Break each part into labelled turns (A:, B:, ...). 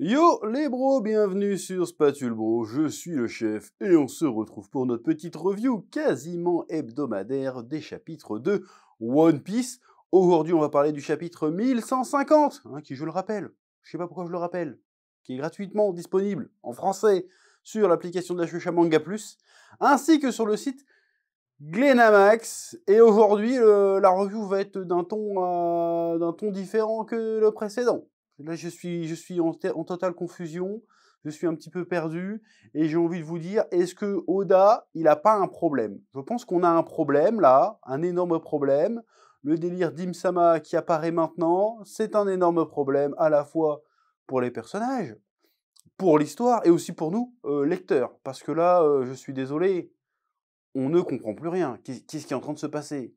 A: Yo les bros, bienvenue sur Spatule Bro, je suis le chef et on se retrouve pour notre petite review quasiment hebdomadaire des chapitres de One Piece. Aujourd'hui on va parler du chapitre 1150, qui je le rappelle, je sais pas pourquoi je le rappelle, qui est gratuitement disponible en français sur l'application de la Shueisha Manga Plus, ainsi que sur le site Glenamax. Et aujourd'hui la review va être d'un ton différent que le précédent. Là, je suis en totale confusion, je suis un petit peu perdu, et j'ai envie de vous dire, est-ce que Oda, il a pas un problème? Je pense qu'on a un problème, là, un énorme problème. Le délire d'Im-sama qui apparaît maintenant, c'est un énorme problème, à la fois pour les personnages, pour l'histoire, et aussi pour nous, lecteurs. Parce que là, je suis désolé, on ne comprend plus rien. Qu'est-ce qui est en train de se passer?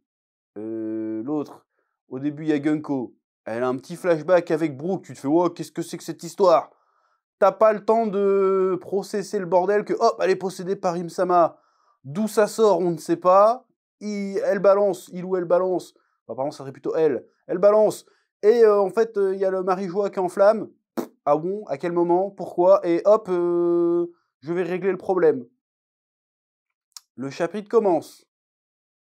A: L'autre, au début, il y a Gunko. Elle a un petit flashback avec Brook. Tu te fais, oh, qu'est-ce que c'est que cette histoire? T'as pas le temps de processer le bordel que, hop, elle est possédée par Im-sama. D'où ça sort, on ne sait pas. Elle balance, il ou elle balance. Enfin, apparemment, ça serait plutôt elle. Elle balance. Et en fait, il y a le Marie-Joie qui est en flamme. Ah bon? À quel moment? Pourquoi? Et hop, je vais régler le problème. Le chapitre commence.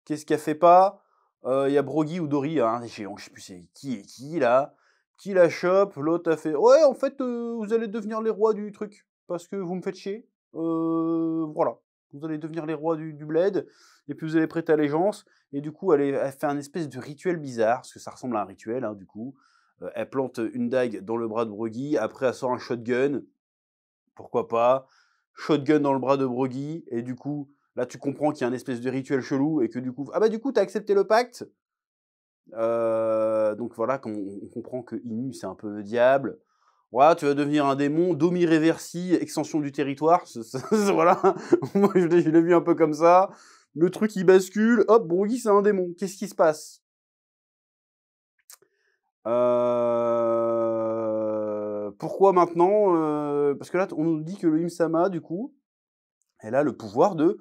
A: Qu'est-ce qu'elle fait pas? Il y a Brogy ou Dory, je sais plus c'est qui est qui là, qui la chope, l'autre a fait: «Ouais, en fait, vous allez devenir les rois du truc, parce que vous me faites chier. Voilà, vous allez devenir les rois du bled, et puis vous allez prêter allégeance». Et du coup, elle fait un espèce de rituel bizarre, parce que ça ressemble à un rituel, du coup. Elle plante une dague dans le bras de Brogy, après elle sort un shotgun, pourquoi pas. Shotgun dans le bras de Brogy, et du coup, là, tu comprends qu'il y a un espèce de rituel chelou, et que du coup, ah bah du coup, t'as accepté le pacte. Donc voilà, on comprend que Inu, c'est un peu le diable. Voilà, tu vas devenir un démon, Domi Reversi, extension du territoire. Voilà, moi je l'ai vu un peu comme ça. Le truc il bascule, hop, Brogy c'est un démon. Qu'est-ce qui se passe? Pourquoi maintenant? Parce que là, on nous dit que le Im-sama, du coup, elle a le pouvoir de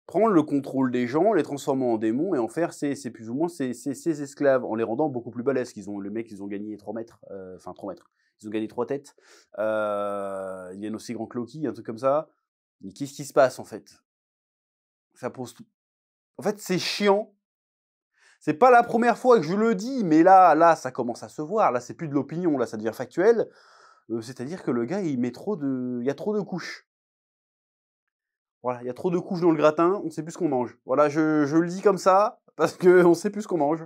A: prendre le contrôle des gens, les transformer en démons et en faire c'est plus ou moins ses esclaves, en les rendant beaucoup plus balèzes. Les mecs, ils ont gagné 3 mètres, enfin 3 mètres. Ils ont gagné 3 têtes. Ils viennent aussi grand que Loki, un truc comme ça. Mais qu'est-ce qui se passe en fait? Ça pose tout. En fait, c'est chiant. C'est pas la première fois que je le dis, mais là, ça commence à se voir. Là, c'est plus de l'opinion, là, ça devient factuel. C'est-à-dire que le gars, il y a trop de couches. Voilà, il y a trop de couches dans le gratin, on sait plus ce qu'on mange. Voilà, je le dis comme ça, parce qu'on sait plus ce qu'on mange.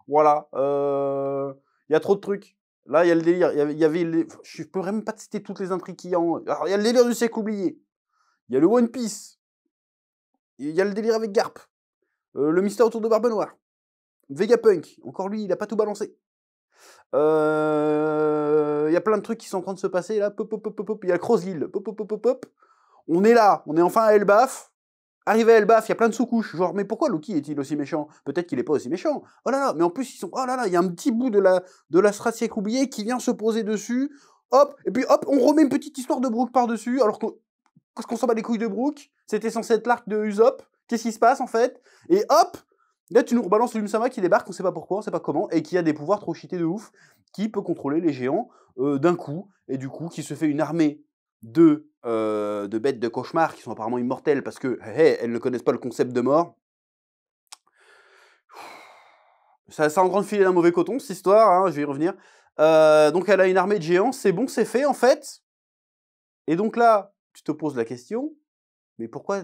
A: Voilà, il y a trop de trucs. Là, il y a le délire, il y avait je peux même pas te citer toutes les intrigues qu'il y a alors, il y a le délire du siècle oublié, il y a le One Piece, il y a le délire avec Garp, le mystère autour de Barbe Noire, Vegapunk, encore lui, il a pas tout balancé. Il y a plein de trucs qui sont en train de se passer, là, pop, pop, pop, pop, il y a Crossguild, pop, pop, pop, pop, pop. On est là, on est enfin à Elbaf. Arrivé à Elbaf, il y a plein de sous-couches. Genre, mais pourquoi Loki est-il aussi méchant? Peut-être qu'il est pas aussi méchant. Oh là là, mais en plus, ils sont. Oh là là, il y a un petit bout de la strat siècle oublié qui vient se poser dessus. Hop, et puis hop, on remet une petite histoire de Brook par-dessus, alors qu'on s'en bat les couilles de Brook. C'était censé être l'arc de Usopp. Qu'est-ce qui se passe en fait? Et hop, là, tu nous rebalances le Sama qui débarque, on sait pas pourquoi, on sait pas comment, et qui a des pouvoirs trop cheatés de ouf, qui peut contrôler les géants d'un coup, et du coup, qui se fait une armée de bêtes de cauchemar qui sont apparemment immortelles parce que elles ne connaissent pas le concept de mort. Ça est en train de filer d'un mauvais coton, cette histoire, je vais y revenir. Donc elle a une armée de géants, c'est bon, c'est fait en fait. Et donc là, tu te poses la question, mais pourquoi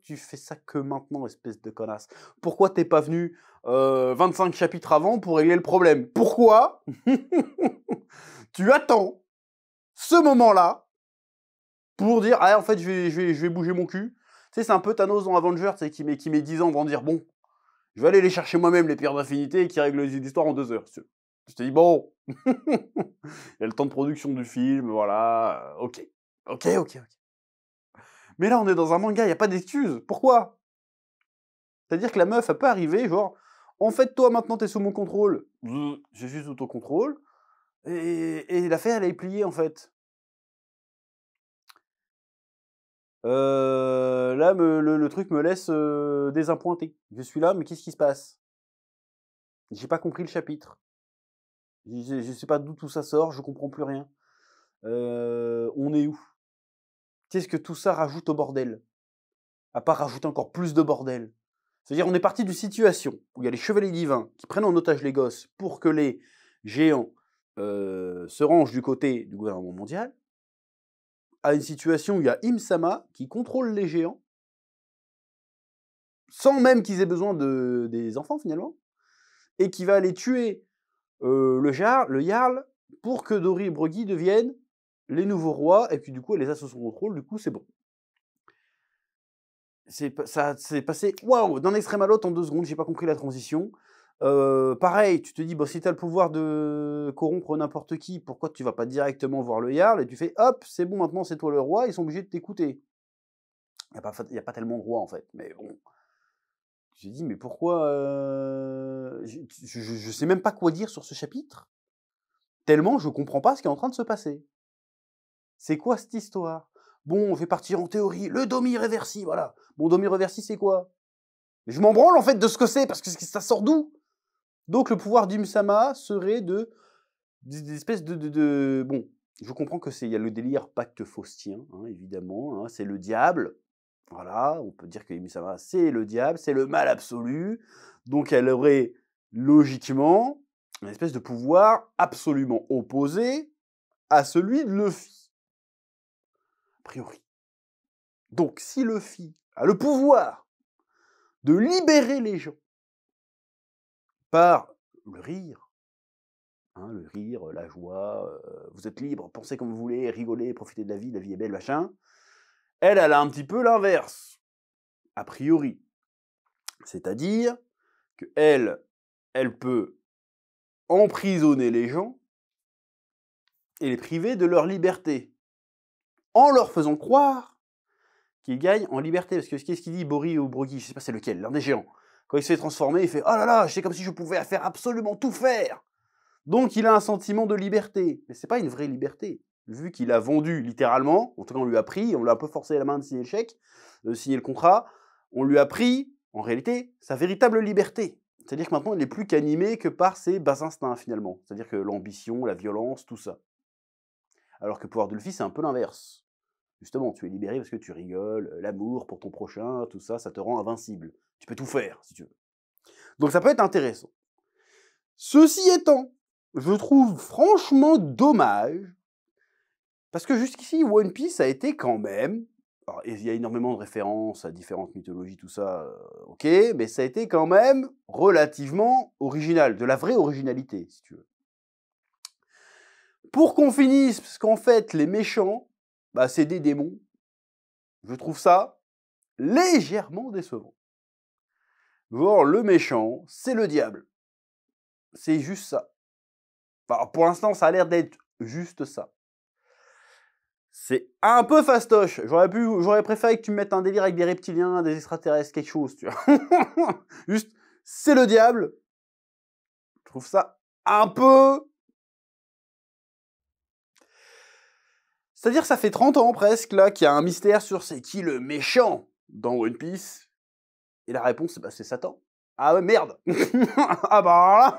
A: tu fais ça que maintenant, espèce de connasse? Pourquoi t'es pas venu 25 chapitres avant pour régler le problème? Pourquoi tu attends ce moment-là pour dire: «Ah, en fait, je vais bouger mon cul». Tu sais, c'est un peu Thanos dans Avengers, tu sais, qui met 10 ans avant de dire: «Bon, je vais aller les chercher moi-même, les pierres d'infinité», et qui règle les histoires en 2 heures. Je te dis: «Bon, il y a le temps de production du film, voilà, OK. OK, OK, OK». Mais là, on est dans un manga, il y a pas d'excuse. Pourquoi? C'est-à-dire que la meuf, elle peut arriver, genre: «En fait, toi, maintenant, t'es sous mon contrôle». Je suis sous ton contrôle, et l'affaire, elle est pliée, en fait. Là, le truc me laisse, désappointé. Je suis là, mais qu'est-ce qui se passe? J'ai pas compris le chapitre. Je sais pas d'où tout ça sort, je comprends plus rien. on est où? Qu'est-ce que tout ça rajoute au bordel? À part rajouter encore plus de bordel. C'est-à-dire, on est parti d'une situation où il y a les chevaliers divins qui prennent en otage les gosses pour que les géants se rangent du côté du gouvernement mondial, à une situation où il y a Im-sama qui contrôle les géants, sans même qu'ils aient besoin des enfants finalement, et qui va aller tuer le Jarl pour que Dori et Broggy deviennent les nouveaux rois, et puis du coup, elle les a sous son contrôle, du coup, c'est bon. Ça s'est passé, waouh, d'un extrême à l'autre en 2 secondes, j'ai pas compris la transition. Pareil, tu te dis, bon, si tu as le pouvoir de corrompre n'importe qui, pourquoi tu vas pas directement voir le Jarl, et tu fais, hop, c'est bon, maintenant c'est toi le roi, ils sont obligés de t'écouter. Il n'y a pas tellement de rois, en fait, mais bon. J'ai dit, mais pourquoi je sais même pas quoi dire sur ce chapitre, tellement je comprends pas ce qui est en train de se passer. C'est quoi cette histoire? Bon, on fait partir en théorie, le Domi Reversi, voilà. Bon, Domi Reversi, c'est quoi? Je m'en branle en fait de ce que c'est, parce que ça sort d'où? Donc le pouvoir d'Im-sama serait des espèces de... Bon, je comprends que il y a le délire pacte faustien, hein, évidemment, hein, c'est le diable. Voilà, on peut dire que Im-sama, c'est le diable, c'est le mal absolu. Donc elle aurait logiquement une espèce de pouvoir absolument opposé à celui de Luffy. A priori. Donc si Luffy a le pouvoir de libérer les gens par le rire, hein, la joie, vous êtes libre, pensez comme vous voulez, rigolez, profitez de la vie est belle, machin. Elle a un petit peu l'inverse, a priori. C'est-à-dire que elle peut emprisonner les gens et les priver de leur liberté, en leur faisant croire qu'ils gagnent en liberté. Parce que qu'est-ce qu'il dit, Bori ou Broggy, je sais pas c'est lequel, l'un des géants. Quand il se fait transformer, il fait « Oh là là, c'est comme si je pouvais faire absolument tout faire !» Donc il a un sentiment de liberté. Mais c'est pas une vraie liberté. Vu qu'il a vendu littéralement, en tout cas on lui a pris, on lui a un peu forcé la main de signer le chèque, de signer le contrat, on lui a pris, en réalité, sa véritable liberté. C'est-à-dire que maintenant il n'est plus qu'animé que par ses bas instincts finalement. C'est-à-dire que l'ambition, la violence, tout ça. Alors que le pouvoir de Luffy, c'est un peu l'inverse. Justement, tu es libéré parce que tu rigoles, l'amour pour ton prochain, tout ça, ça te rend invincible. Tu peux tout faire, si tu veux. Donc ça peut être intéressant. Ceci étant, je trouve franchement dommage, parce que jusqu'ici, One Piece a été quand même... Alors, il y a énormément de références à différentes mythologies, tout ça, ok, mais ça a été quand même relativement original, de la vraie originalité, si tu veux. Pour qu'on finisse, parce qu'en fait, les méchants, bah, c'est des démons, je trouve ça légèrement décevant. Genre, le méchant, c'est le diable. C'est juste ça. Enfin, pour l'instant, ça a l'air d'être juste ça. C'est un peu fastoche. J'aurais préféré que tu me mettes un délire avec des reptiliens, des extraterrestres, quelque chose, tu vois. Juste, c'est le diable. Je trouve ça un peu... C'est-à-dire, ça fait 30 ans presque, là, qu'il y a un mystère sur c'est qui le méchant dans One Piece. Et la réponse, bah, c'est Satan. Ah ouais, merde. Ah bah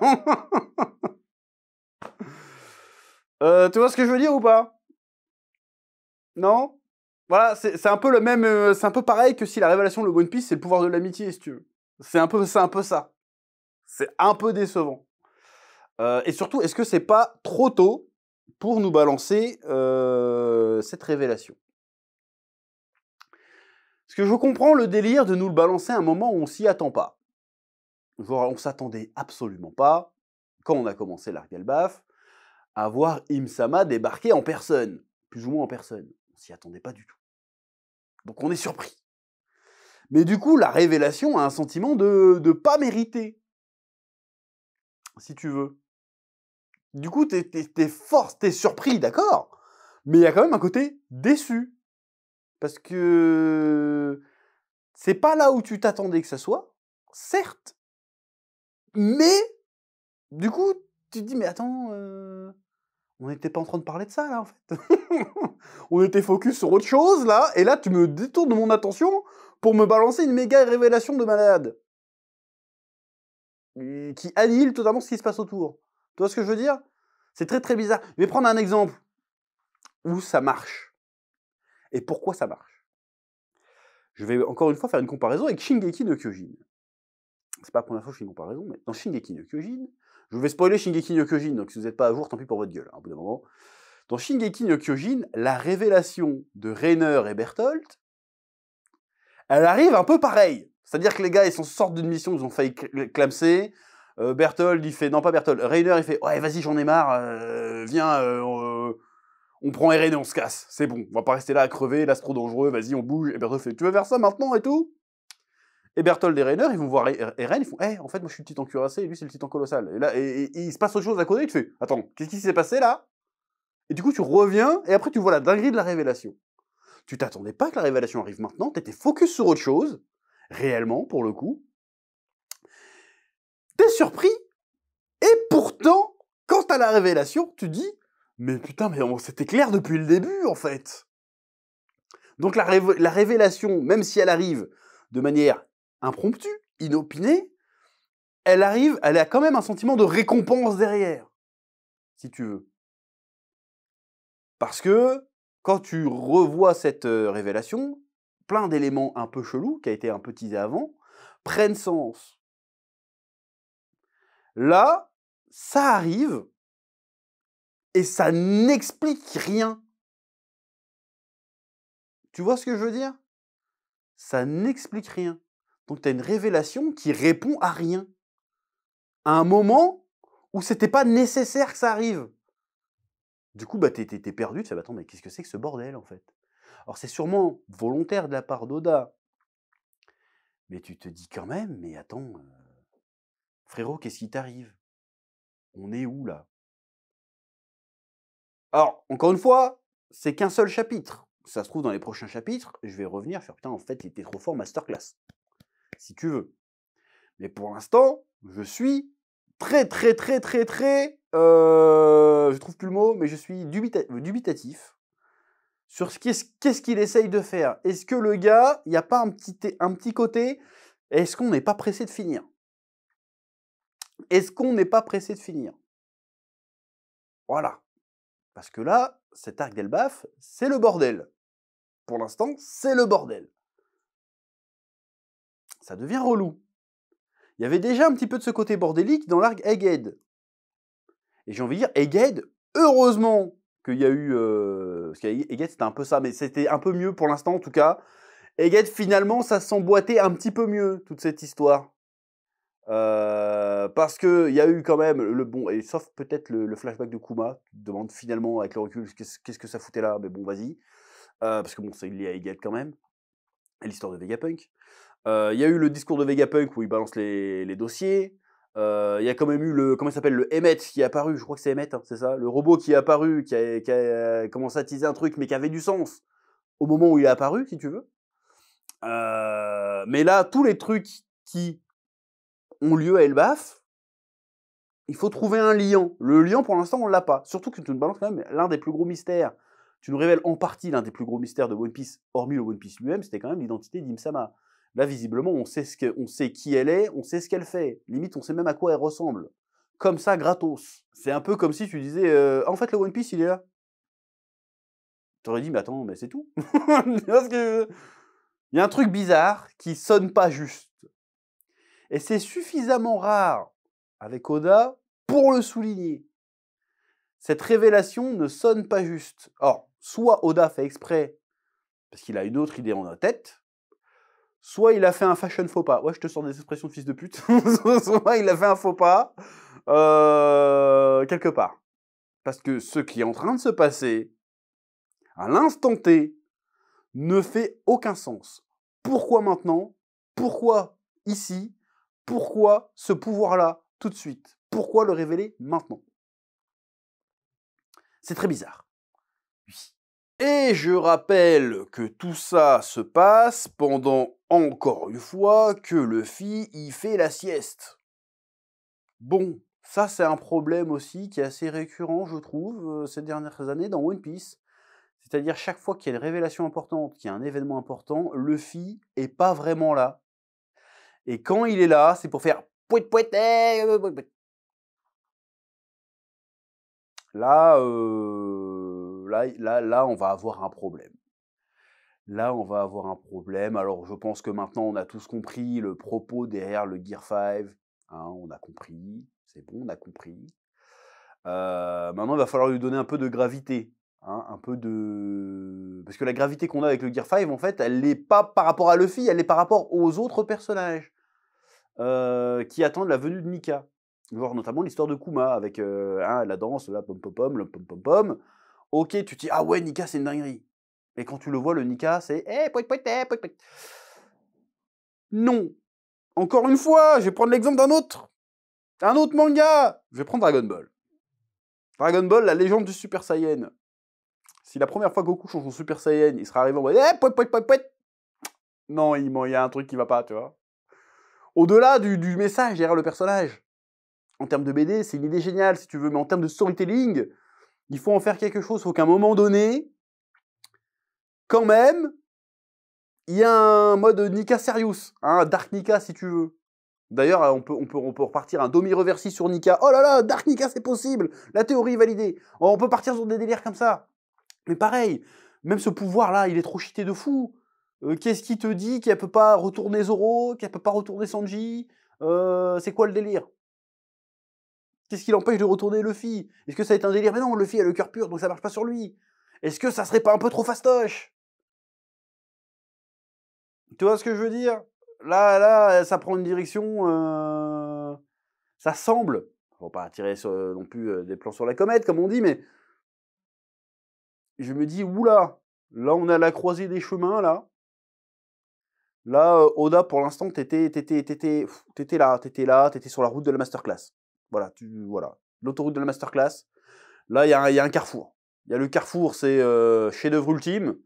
A: là. Tu vois ce que je veux dire ou pas? Non? Voilà, c'est un peu le même... c'est un peu pareil que si la révélation de One Piece, c'est le pouvoir de l'amitié, si tu veux. C'est un peu ça. C'est un peu décevant. Et surtout, est-ce que c'est pas trop tôt pour nous balancer cette révélation? Parce que je comprends le délire de nous le balancer à un moment où on s'y attend pas. Genre, on s'attendait absolument pas, quand on a commencé l'arc Elbaf, à voir Im-sama débarquer en personne. Plus ou moins en personne. On s'y attendait pas du tout. Donc on est surpris. Mais du coup, la révélation a un sentiment de pas mérité. Si tu veux. Du coup, t'es surpris, d'accord, mais il y a quand même un côté déçu. Parce que c'est pas là où tu t'attendais que ça soit, certes, mais du coup, tu te dis, mais attends, on n'était pas en train de parler de ça, là, en fait. On était focus sur autre chose, là, et là, tu me détournes de mon attention pour me balancer une méga révélation de malade. Qui annihile totalement ce qui se passe autour. Tu vois ce que je veux dire? C'est très très bizarre. Je vais prendre un exemple où ça marche. et pourquoi ça marche. Je vais encore une fois faire une comparaison avec Shingeki no Kyojin. C'est pas la première fois que je fais une comparaison, mais dans Shingeki no Kyojin, je vais spoiler Shingeki no Kyojin, donc si vous n'êtes pas à jour, tant pis pour votre gueule, hein, au bout d'un moment. Dans Shingeki no Kyojin, la révélation de Reiner et Bertholdt, elle arrive un peu pareil. C'est-à-dire que les gars, ils sortent d'une mission, ils ont failli clamser. Bertholdt, il fait... Non, pas Bertholdt. Reiner, il fait « Ouais, vas-y, j'en ai marre. Viens, on prend Eren et on se casse. C'est bon, on va pas rester là à crever. Là, c'est trop dangereux. Vas-y, on bouge. » Et Bertholdt fait « Tu veux faire ça maintenant et tout ?» Et Bertholdt et Reiner, ils vont voir Eren, ils font « Hey, en fait, moi, je suis le titan cuirassé et lui, c'est le titan colossal. » Et là, il se passe autre chose à côté. Et tu fais « Attends, qu'est-ce qui s'est passé là ?» Et du coup, tu reviens et après, tu vois la dinguerie de la révélation. Tu t'attendais pas que la révélation arrive maintenant, t'étais focus sur autre chose, réellement, pour le coup. T'es surpris, et pourtant, quand t'as la révélation, tu dis « Mais putain, mais c'était clair depuis le début, en fait !» Donc la révélation, même si elle arrive de manière impromptue, inopinée, elle a quand même un sentiment de récompense derrière, si tu veux. Parce que, quand tu revois cette révélation, plein d'éléments un peu chelous, qui a été un peu teasé avant, prennent sens. Là, ça arrive, et ça n'explique rien. Tu vois ce que je veux dire? Ça n'explique rien. Donc tu as une révélation qui répond à rien. À un moment où c'était pas nécessaire que ça arrive. Du coup, bah, t'es perdu, tu fais, bah, attends, mais qu'est-ce que c'est que ce bordel, en fait? Alors c'est sûrement volontaire de la part d'Oda, mais tu te dis quand même, mais attends, frérot, qu'est-ce qui t'arrive? On est où, là? Alors, encore une fois, c'est qu'un seul chapitre. Ça se trouve, dans les prochains chapitres, je vais revenir faire, putain, en fait, il était trop fort, masterclass. Si tu veux. Mais pour l'instant, je suis très, je trouve plus le mot, mais je suis dubitatif sur qu'est-ce qu'il essaye de faire. Est-ce que le gars, il n'y a pas un petit côté, est-ce qu'on n'est pas pressé de finir? Est-ce qu'on n'est pas pressé de finir? Voilà. Parce que là, cet arc d'Elbaf, c'est le bordel. Pour l'instant, c'est le bordel. Ça devient relou. Il y avait déjà un petit peu de ce côté bordélique dans l'arc Egghead. Et j'ai envie de dire, Egghead, heureusement qu'il y a eu... parce qu'Egghead, c'était un peu ça, mais c'était un peu mieux pour l'instant, en tout cas. Egghead, finalement, ça s'emboîtait un petit peu mieux, toute cette histoire. Parce qu'il y a eu quand même le bon... Et sauf peut-être le flashback de Kuma, qui te demande finalement, avec le recul, qu'est-ce que ça foutait là, mais bon, vas-y. Parce que bon, c'est lié à Egghead quand même. Et l'histoire de Vegapunk. Il y a eu le discours de Vegapunk où il balance les dossiers. Il y a quand même eu le, comment il s'appelle, le Emmet qui est apparu, je crois que c'est Emmet, hein, c'est ça, le robot qui est apparu, qui a commencé à teaser un truc, mais qui avait du sens au moment où il est apparu, si tu veux. Mais là, tous les trucs qui ont lieu à Elbaf, il faut trouver un lien. Le lien, pour l'instant, on l'a pas. Surtout que tu nous balances quand même l'un des plus gros mystères. Tu nous révèles en partie l'un des plus gros mystères de One Piece, hormis le One Piece lui-même, c'était quand même l'identité d'Im-sama. Là, visiblement, on sait qui elle est, on sait ce qu'elle fait. Limite, on sait même à quoi elle ressemble. Comme ça, gratos. C'est un peu comme si tu disais, en fait, le One Piece, il est là. T'aurais dit, mais attends, mais c'est tout. Parce que il y a un truc bizarre qui sonne pas juste. Et c'est suffisamment rare avec Oda pour le souligner. Cette révélation ne sonne pas juste. Or, soit Oda fait exprès parce qu'il a une autre idée en tête, soit il a fait un fashion faux pas. Ouais, je te sors des expressions de fils de pute. Soit il a fait un faux pas quelque part. Parce que ce qui est en train de se passer, à l'instant T, ne fait aucun sens. Pourquoi maintenant? Pourquoi ici? Pourquoi ce pouvoir-là tout de suite? Pourquoi le révéler maintenant? C'est très bizarre. Oui. Et je rappelle que tout ça se passe pendant, encore une fois, que Luffy y fait la sieste. Bon, ça c'est un problème aussi qui est assez récurrent, je trouve, ces dernières années dans One Piece. C'est-à-dire chaque fois qu'il y a une révélation importante, qu'il y a un événement important, Luffy est pas vraiment là. Et quand il est là, c'est pour faire pouet pouet. Là, là, on va avoir un problème. Là, on va avoir un problème. Alors, je pense que maintenant, on a tous compris le propos derrière le Gear 5. Hein, on a compris. C'est bon, on a compris. Maintenant, il va falloir lui donner un peu de gravité. Hein, un peu de... Parce que la gravité qu'on a avec le Gear 5, en fait, elle n'est pas par rapport à Luffy, elle est par rapport aux autres personnages qui attendent la venue de Nika. Genre notamment l'histoire de Kuma avec hein, la danse, là, pom pom pom, le pom pom pom. Ok, tu te dis, ah ouais, Nika, c'est une dinguerie. Et quand tu le vois, le Nika, c'est eh, poit, poit, poit, poit, poit. Non. Encore une fois, je vais prendre l'exemple d'un autre manga. Je vais prendre Dragon Ball. Dragon Ball, la légende du Super Saiyan. Si la première fois Goku change son Super Saiyan, il sera arrivé en mode eh, poit, poit, poit, poit. Non, il y a un truc qui va pas, tu vois. Au-delà du message derrière le personnage. En termes de BD, c'est une idée géniale, si tu veux, mais en termes de storytelling, il faut en faire quelque chose. Il faut qu'à un moment donné, quand même, il y a un mode Nika Serious, hein, Dark Nika si tu veux. D'ailleurs, on peut repartir un demi-reversi sur Nika. Oh là là, Dark Nika, c'est possible. La théorie est validée. On peut partir sur des délires comme ça. Mais pareil, même ce pouvoir-là, il est trop cheaté de fou. Qu'est-ce qui te dit qu'elle peut pas retourner Zoro, qu'elle peut pas retourner Sanji c'est quoi le délire? Qu'est-ce qui l'empêche de retourner Luffy? Est-ce que ça va être un délire? Mais non, Luffy a le cœur pur, donc ça marche pas sur lui. Est-ce que ça serait pas un peu trop fastoche? Tu vois ce que je veux dire? Là, ça prend une direction... ça semble... Faut pas tirer non plus des plans sur la comète, comme on dit, mais... Je me dis, oula, là, on est à la croisée des chemins, là. Là, Oda, pour l'instant, t'étais là, t'étais sur la route de la masterclass. Voilà, voilà. L'autoroute de la masterclass. Là, il y a un carrefour. Il y a le carrefour, c'est chef-d'œuvre ultime,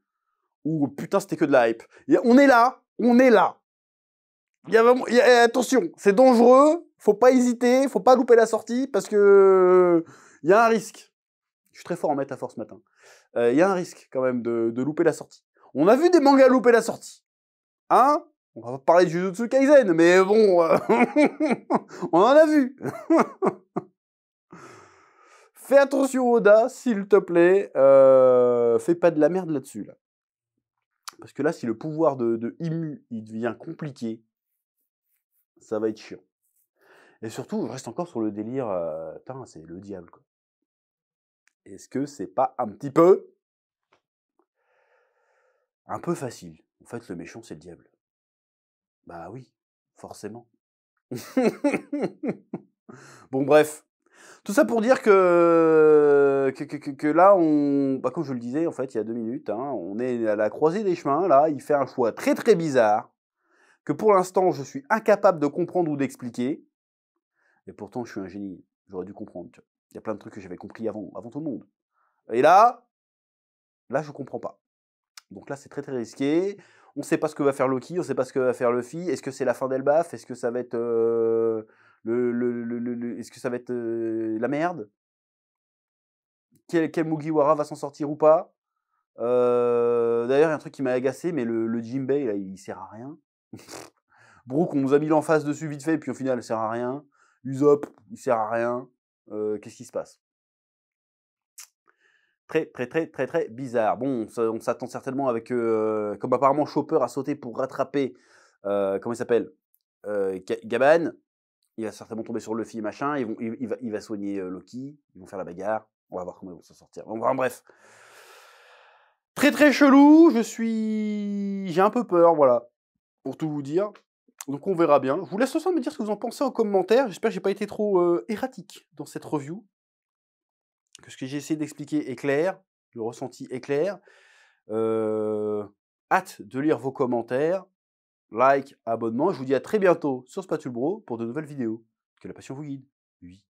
A: ou putain, c'était que de la hype. On est là, on est là. Attention, c'est dangereux, faut pas hésiter, faut pas louper la sortie, parce que il y a un risque. Je suis très fort en métaphore ce matin. Il y a un risque quand même de louper la sortie. On a vu des mangas louper la sortie. Hein? On va pas parler de Jujutsu Kaisen, mais bon, on en a vu. Fais attention Oda, s'il te plaît. Fais pas de la merde là-dessus. Là. Parce que là, si le pouvoir de Imu, il devient compliqué, ça va être chiant. Et surtout, je reste encore sur le délire, putain, c'est le diable, quoi. Est-ce que c'est pas un petit peu... un peu facile? En fait, le méchant, c'est le diable. Bah oui, forcément. Bon, bref. Tout ça pour dire que là, bah, comme je le disais, en fait, il y a 2 minutes, hein, on est à la croisée des chemins, là, il fait un choix très très bizarre, que pour l'instant, je suis incapable de comprendre ou d'expliquer, et pourtant, je suis un génie, j'aurais dû comprendre, tu vois. Il y a plein de trucs que j'avais compris avant tout le monde. Et là, je comprends pas. Donc là, c'est très très risqué, on sait pas ce que va faire Loki, on sait pas ce que va faire Luffy, est-ce que c'est la fin d'Elbaf, est-ce que ça va être est-ce que ça va être la merde? Quel Mugiwara va s'en sortir ou pas? D'ailleurs, il y a un truc qui m'a agacé, mais le Jinbei, là, il sert à rien. Brook, on nous a mis l'emphase dessus vite fait, puis au final, il sert à rien. Usopp, il sert à rien. Qu'est-ce qui se passe? Très, très, très, très, très bizarre. Bon, on s'attend certainement avec... comme apparemment Chopper a sauté pour rattraper... comment il s'appelle Gaban. Il va certainement tomber sur Luffy et machin. Il va soigner Loki. Ils vont faire la bagarre. On va voir comment ils vont s'en sortir. Bon, bref. Très très chelou, j'ai un peu peur, voilà, pour tout vous dire. Donc on verra bien. Je vous laisse ensemble me dire ce que vous en pensez en commentaire. J'espère que j'ai pas été trop erratique dans cette review. Que ce que j'ai essayé d'expliquer est clair, le ressenti est clair. Hâte de lire vos commentaires, like, abonnement. Je vous dis à très bientôt sur Spatule Bro pour de nouvelles vidéos. Que la passion vous guide. Oui.